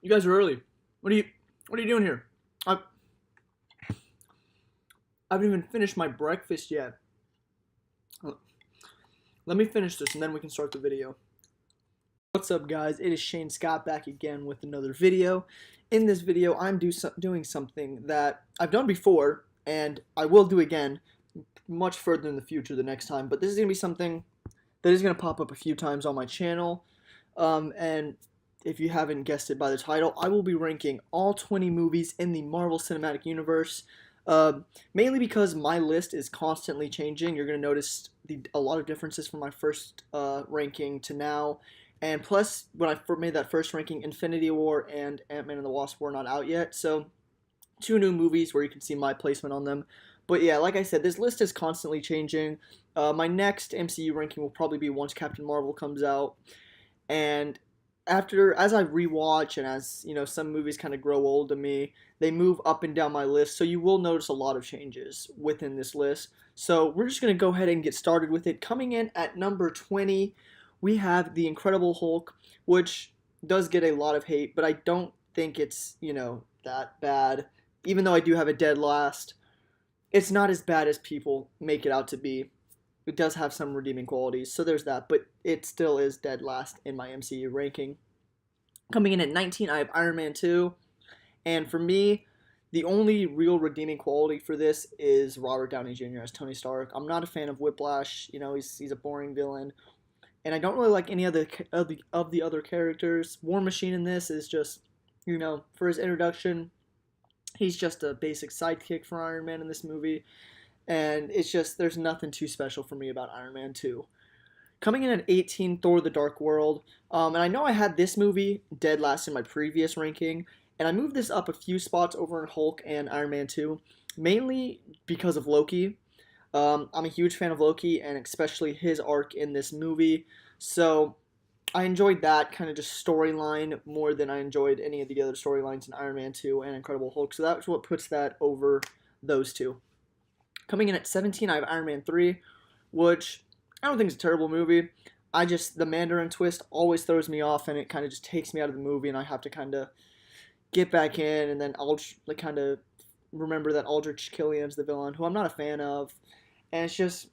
You guys are early. What are you doing here? I I haven't even finished my breakfast yet. Let me finish this and then we can start the video. What's up, guys? It is Shane Scott back again with another video. In this video, I'm doing something that I've done before and I will do again much further in the future the next time, but this is going to be something that is going to pop up a few times on my channel. And if you haven't guessed it by the title, I will be ranking all 20 movies in the Marvel Cinematic Universe. Mainly because my list is constantly changing. You're going to notice a lot of differences from my first ranking to now. And plus, when I made that first ranking, Infinity War and AntMan and the Wasp were not out yet. So, two new movies where you can see my placement on them. But yeah, like I said, this list is constantly changing. My next MCU ranking will probably be once Captain Marvel comes out. And as I rewatch and as some movies kind of grow old to me, they move up and down my list, so you will notice a lot of changes within this list. So we're just going to go ahead and get started with it. Coming in at number 20, we have The Incredible Hulk, which does get a lot of hate, but I don't think it's that bad. Even though I do have a dead last, it's not as bad as people make it out to be. It does have some redeeming qualities, so there's that, but it still is dead last in my MCU ranking. Coming in at 19, I have Iron Man 2, and for me, the only real redeeming quality for this is Robert Downey Jr. as Tony Stark. I'm not a fan of Whiplash, he's a boring villain, and I don't really like any of the other characters. War Machine in this is just, for his introduction, he's just a basic sidekick for Iron Man in this movie. And it's just, there's nothing too special for me about Iron Man 2. Coming in at 18, Thor the Dark World. And I know I had this movie dead last in my previous ranking. And I moved this up a few spots over in Hulk and Iron Man 2. Mainly because of Loki. I'm a huge fan of Loki and especially his arc in this movie. So I enjoyed that kind of just storyline more than I enjoyed any of the other storylines in Iron Man 2 and Incredible Hulk. So that's what puts that over those two. Coming in at 17, I have Iron Man 3, which I don't think is a terrible movie. The Mandarin twist always throws me off, and it kind of just takes me out of the movie, and I have to kind of get back in, and then I'll kind of remember that Aldrich Killian's the villain, who I'm not a fan of. And it's just,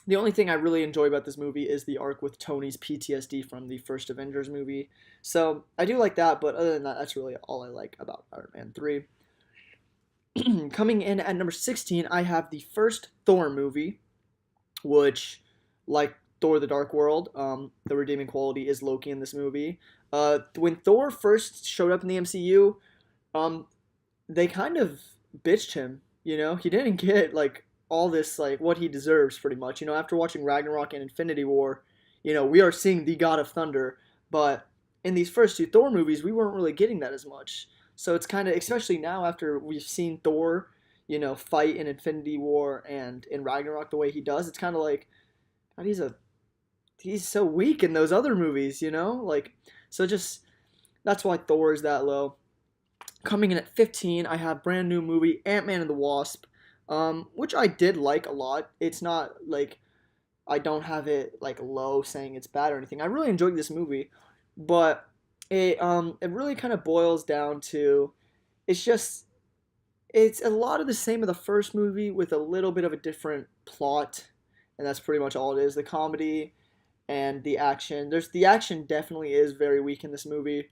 the only thing I really enjoy about this movie is the arc with Tony's PTSD from the first Avengers movie. So I do like that, but other than that, that's really all I like about Iron Man 3. Coming in at number 16, I have the first Thor movie, which, like Thor the Dark World, the redeeming quality is Loki in this movie. When Thor first showed up in the MCU, they kind of bitched him, He didn't get, all this, what he deserves, pretty much. After watching Ragnarok and Infinity War, we are seeing the God of Thunder, but in these first two Thor movies, we weren't really getting that as much. So it's kind of, especially now after we've seen Thor, fight in Infinity War and in Ragnarok the way he does, it's kind of like, God, he's so weak in those other movies, so just, that's why Thor is that low. Coming in at 15, I have brand new movie, Ant-Man and the Wasp, which I did like a lot. It's not, I don't have it, low saying it's bad or anything. I really enjoyed this movie, but it really kind of boils down to, it's a lot of the same of the first movie with a little bit of a different plot, and that's pretty much all it is. The comedy and the action. The action definitely is very weak in this movie,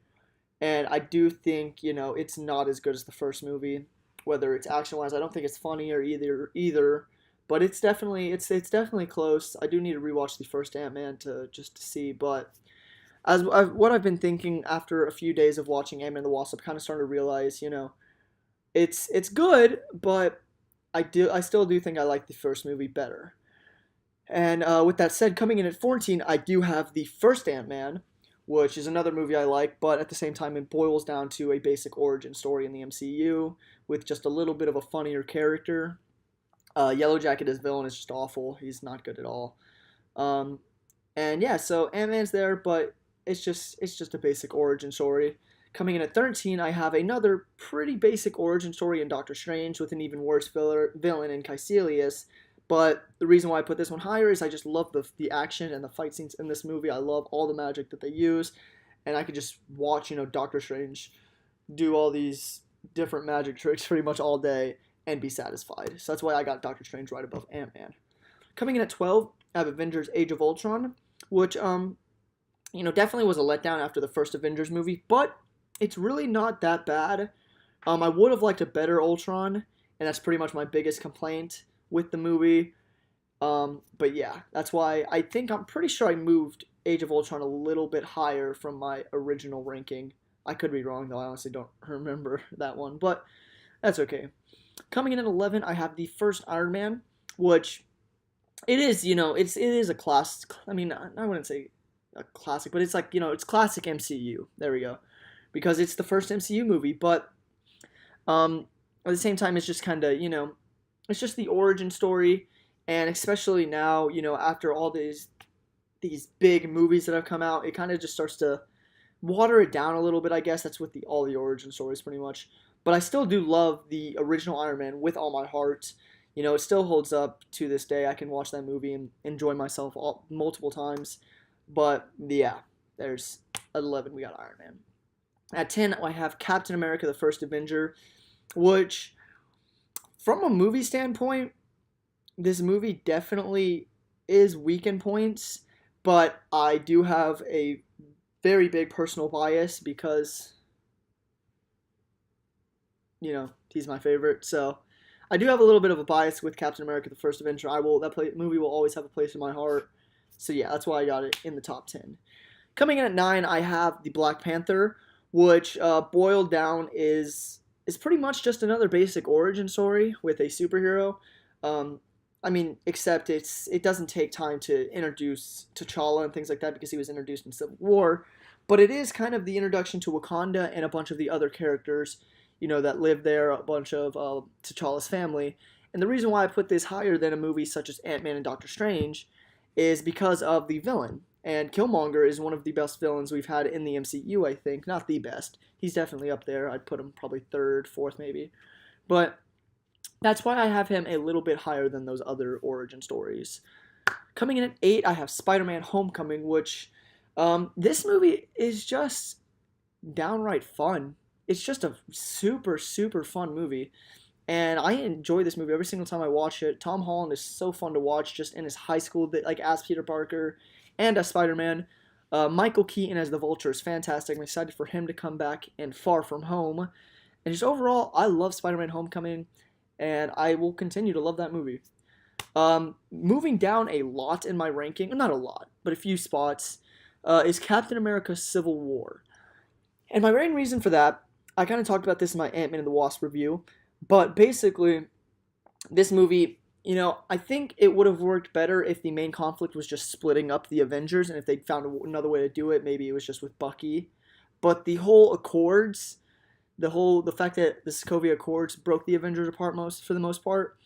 and I do think, it's not as good as the first movie, whether it's action-wise. I don't think it's funnier either, but it's definitely close. I do need to rewatch the first Ant-Man to see, but what I've been thinking after a few days of watching Ant-Man and the Wasp, I'm kind of starting to realize, it's good, but I still do think I like the first movie better. And with that said, coming in at 14, I do have the first Ant-Man, which is another movie I like, but at the same time, it boils down to a basic origin story in the MCU with just a little bit of a funnier character. Yellow Jacket as villain is just awful. He's not good at all. And yeah, so Ant-Man's there, but it's just a basic origin story. Coming in at 13, I have another pretty basic origin story in Doctor Strange with an even worse villain in Caecilius. But the reason why I put this one higher is I just love the action and the fight scenes in this movie. I love all the magic that they use. and I could just watch, Doctor Strange do all these different magic tricks pretty much all day and be satisfied. So that's why I got Doctor Strange right above Ant-Man. Coming in at 12, I have Avengers Age of Ultron, which definitely was a letdown after the first Avengers movie, but it's really not that bad. I would have liked a better Ultron, and that's pretty much my biggest complaint with the movie. But yeah, that's why I'm pretty sure I moved Age of Ultron a little bit higher from my original ranking. I could be wrong, though. I honestly don't remember that one, but that's okay. Coming in at 11, I have the first Iron Man, which it is, it is a classic. I mean, I wouldn't say a classic, but it's like, it's classic MCU. There we go. Because it's the first MCU movie, but at the same time, it's just kind of, it's just the origin story, and especially now, after all these big movies that have come out, it kind of just starts to water it down a little bit, I guess. That's with all the origin stories, pretty much. But I still do love the original Iron Man with all my heart. It still holds up to this day. I can watch that movie and enjoy myself multiple times. But yeah, there's at 11 we got Iron Man. At 10, I have Captain America: The First Avenger, which, from a movie standpoint, this movie definitely is weak in points, but I do have a very big personal bias because, he's my favorite. So I do have a little bit of a bias with Captain America: The First Avenger. Movie will always have a place in my heart. So yeah, that's why I got it in the top 10. Coming in at 9, I have the Black Panther, which boiled down is pretty much just another basic origin story with a superhero. Except it doesn't take time to introduce T'Challa and things like that because he was introduced in Civil War. But it is kind of the introduction to Wakanda and a bunch of the other characters, that live there, a bunch of T'Challa's family. And the reason why I put this higher than a movie such as Ant-Man and Doctor Strange is because of the villain. And Killmonger is one of the best villains we've had in the MCU, I think. Not the best. He's definitely up there. I'd put him probably third, fourth maybe. But that's why I have him a little bit higher than those other origin stories. Coming in at 8, I have SpiderMan Homecoming, which this movie is just downright fun. It's just a super, super fun movie. And I enjoy this movie every single time I watch it. Tom Holland is so fun to watch just in his high school, like as Peter Parker and as Spider-Man. Michael Keaton as the Vulture is fantastic. I'm excited for him to come back in Far From Home. And just overall, I love Spider-Man Homecoming, and I will continue to love that movie. Moving down a lot in my ranking, not a lot, but a few spots, is Captain America: Civil War. And my main reason for that, I kind of talked about this in my Ant-Man and the Wasp review, but basically, this movie, I think it would have worked better if the main conflict was just splitting up the Avengers, and if they'd found another way to do it, maybe it was just with Bucky. But the whole Accords, the fact that the Sokovia Accords broke the Avengers apart for the most part,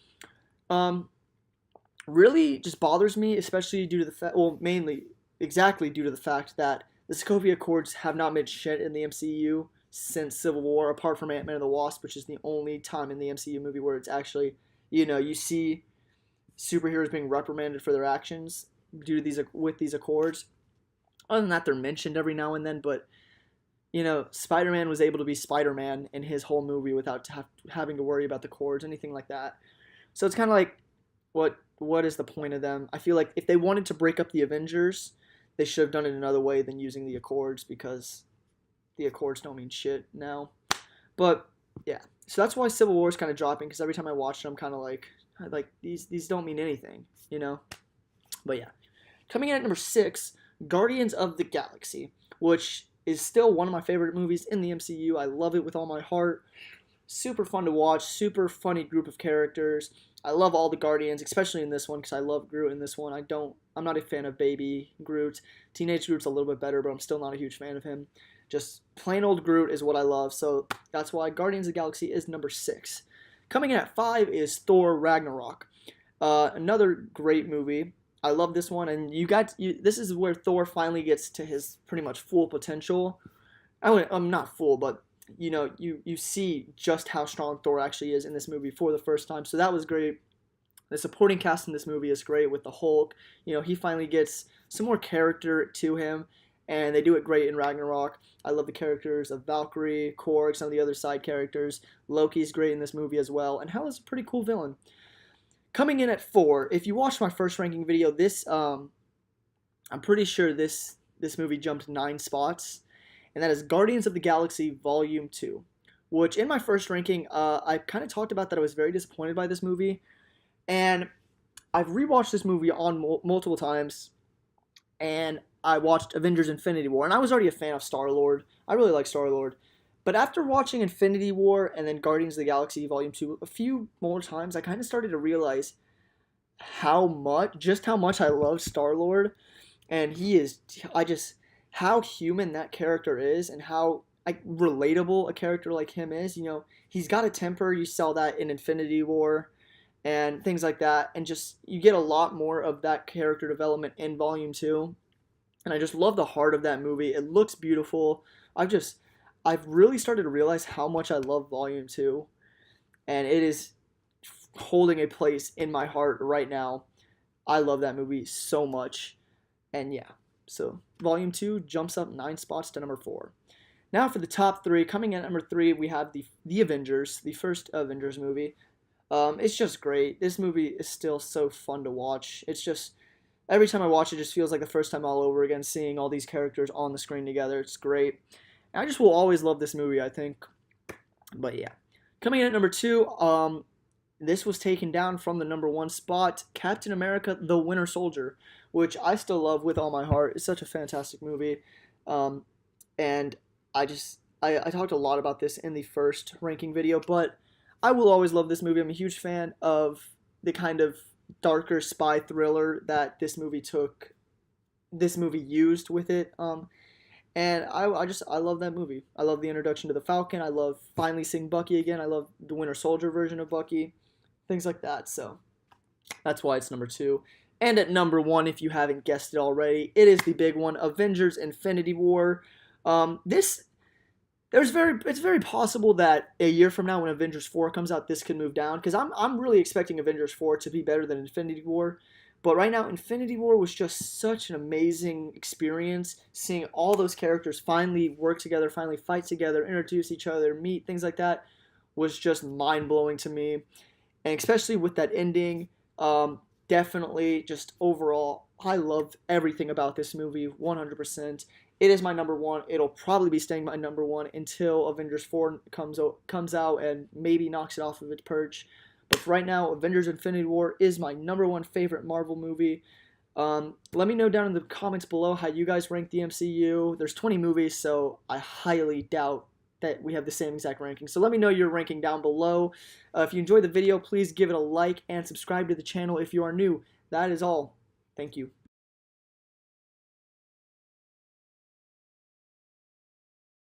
really just bothers me, especially due to the fact, mainly, exactly due to the fact that the Sokovia Accords have not made shit in the MCU since Civil War, apart from Ant-Man and the Wasp, which is the only time in the MCU movie where it's actually, you see superheroes being reprimanded for their actions due to with these accords. Other than that, they're mentioned every now and then, but Spider-Man was able to be Spider-Man in his whole movie without having to worry about the cords, anything like that. So it's kind of like, what is the point of them? I feel like if they wanted to break up the Avengers, they should have done it another way than using the accords, because the accords don't mean shit now. But yeah, so that's why Civil War is kind of dropping, because every time I watch it, I'm kind of like these don't mean anything, But yeah, coming in at number 6, Guardians of the Galaxy, which is still one of my favorite movies in the MCU. I love it with all my heart. Super fun to watch, super funny group of characters. I love all the Guardians, especially in this one, because I love Groot in this one. I'm not a fan of baby Groot. Teenage Groot's a little bit better, but I'm still not a huge fan of him. Just plain old Groot is what I love, so that's why Guardians of the Galaxy is number 6. Coming in at 5 is Thor Ragnarok. Another great movie. I love this one, and this is where Thor finally gets to his pretty much full potential. I'm not full, but you see just how strong Thor actually is in this movie for the first time, so that was great. The supporting cast in this movie is great with the Hulk. He finally gets some more character to him, and they do it great in Ragnarok. I love the characters of Valkyrie, Korg, some of the other side characters. Loki's great in this movie as well, and Hela's a pretty cool villain. Coming in at 4, if you watched my first ranking video, I'm pretty sure this movie jumped 9 spots, and that is Guardians of the Galaxy Volume 2, which in my first ranking, I kind of talked about that I was very disappointed by this movie, and I've rewatched this movie on multiple times, and I watched Avengers Infinity War, and I was already a fan of Star-Lord. I really like Star-Lord. But after watching Infinity War and then Guardians of the Galaxy Volume 2 a few more times, I kind of started to realize how much I love Star-Lord. And how human that character is and how relatable a character like him is. You know, he's got a temper. You saw that in Infinity War and things like that. And just, you get a lot more of that character development in Volume 2. And I just love the heart of that movie. It looks beautiful. I've really started to realize how much I love Volume 2, and it is holding a place in my heart right now. I love that movie so much, and yeah, so Volume 2 jumps up 9 spots to number 4. Now for the top 3, coming in at number 3, we have the Avengers, the first Avengers movie. It's just great. This movie is still so fun to watch. It's just, every time I watch it, just feels like the first time all over again, seeing all these characters on the screen together. It's great. I just will always love this movie, I think. But yeah. Coming in at number 2, this was taken down from the number 1 spot, Captain America: The Winter Soldier, which I still love with all my heart. It's such a fantastic movie. And I talked a lot about this in the first ranking video, but I will always love this movie. I'm a huge fan of the kind of darker spy thriller that this movie used with it. And I love that movie. I love the introduction to the Falcon. I love finally seeing Bucky again. I love the Winter Soldier version of Bucky. Things like that. So that's why it's number 2. And at number 1, if you haven't guessed it already, it is the big one, Avengers Infinity War. It's very possible that a year from now when Avengers 4 comes out, this could move down. Because I'm really expecting Avengers 4 to be better than Infinity War. But right now, Infinity War was just such an amazing experience, seeing all those characters finally work together, finally fight together, introduce each other, meet, things like that, was just mind-blowing to me. And especially with that ending, definitely just overall, I love everything about this movie, 100%. It is my number 1. It'll probably be staying my number 1 until Avengers 4 comes out and maybe knocks it off of its perch. But for right now, Avengers Infinity War is my number 1 favorite Marvel movie. Let me know down in the comments below how you guys rank the MCU. There's 20 movies, so I highly doubt that we have the same exact ranking. So let me know your ranking down below. If you enjoyed the video, please give it a like and subscribe to the channel if you are new. That is all. Thank you.